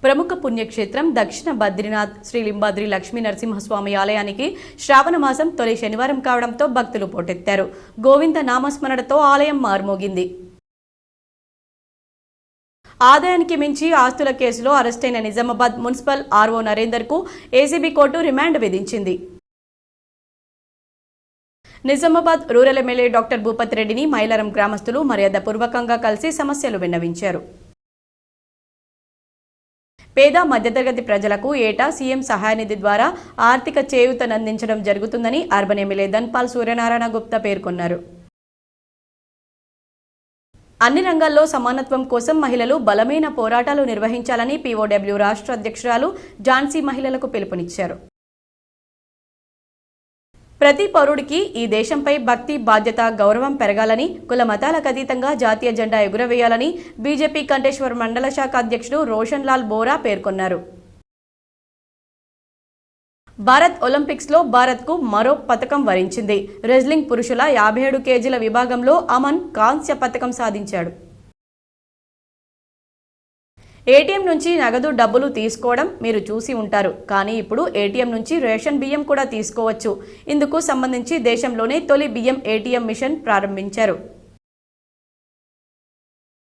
ప్రముఖ పుణ్యక్షేత్రం దక్షిణ బద్రీనాథ్ శ్రీ లింబాద్రి లక్ష్మీ నరసింహస్వామి ఆలయానికి శ్రావణ మాసం తొలి శనివారం కావడంతో భక్తులు పోటెత్తారు. గోవింద నామస్మరణతో ఆలయం మార్మోగింది. ఆదాయానికి మించి ఆస్తుల కేసులో అరెస్టైన నిజామాబాద్ మున్సిపల్ ఆర్ఓ నరేందర్కు ఏసీబీ కోర్టు రిమాండ్ విధించింది. Nizamabad rural MLA doctor Bhupathi రెడ్డిని మైలారం గ్రామస్తులు మర్యాదపూర్వకంగా కలిసి సమస్యలు విన్నవించారు. పేద మధ్యతరగతి ప్రజలకు ఏటా సీఎం సహాయనిధి ద్వారా ఆర్థిక చేయూతనందించడం జరుగుతుందని అర్బన్ ఎమ్మెల్యే ధన్పాల్ సూర్యనారాయణ గుప్తా పేర్కొన్నారు. అన్ని రంగాల్లో సమానత్వం కోసం మహిళలు బలమైన పోరాటాలు నిర్వహించాలని పీఓడబ్ల్యూ రాష్ట్ర అధ్యక్షురాలు ఝాన్సీ మహిళలకు పిలుపునిచ్చారు. ప్రతి పౌరుడికి ఈ దేశంపై భక్తి, బాధ్యత, గౌరవం పెరగాలని, కుల మతాలకు అతీతంగా జాతీయ జెండా ఎగురవేయాలని బీజేపీ కంటేశ్వర్ మండల శాఖ అధ్యక్షుడు రోషన్ లాల్ బోరా పేర్కొన్నారు. భారత్ ఒలింపిక్స్లో భారత్కు మరో పతకం వరించింది. రెజ్లింగ్ పురుషుల 57 కేజీల విభాగంలో అమన్ కాంస్య పతకం సాధించాడు. ఏటీఎం నుంచి నగదు డబ్బులు తీసుకోవడం మీరు చూసి ఉంటారు. కానీ ఇప్పుడు ఏటీఎం నుంచి రేషన్ బియ్యం కూడా తీసుకోవచ్చు. ఇందుకు సంబంధించి దేశంలోనే తొలి బియ్యం ఏటీఎం మిషన్ ప్రారంభించారు.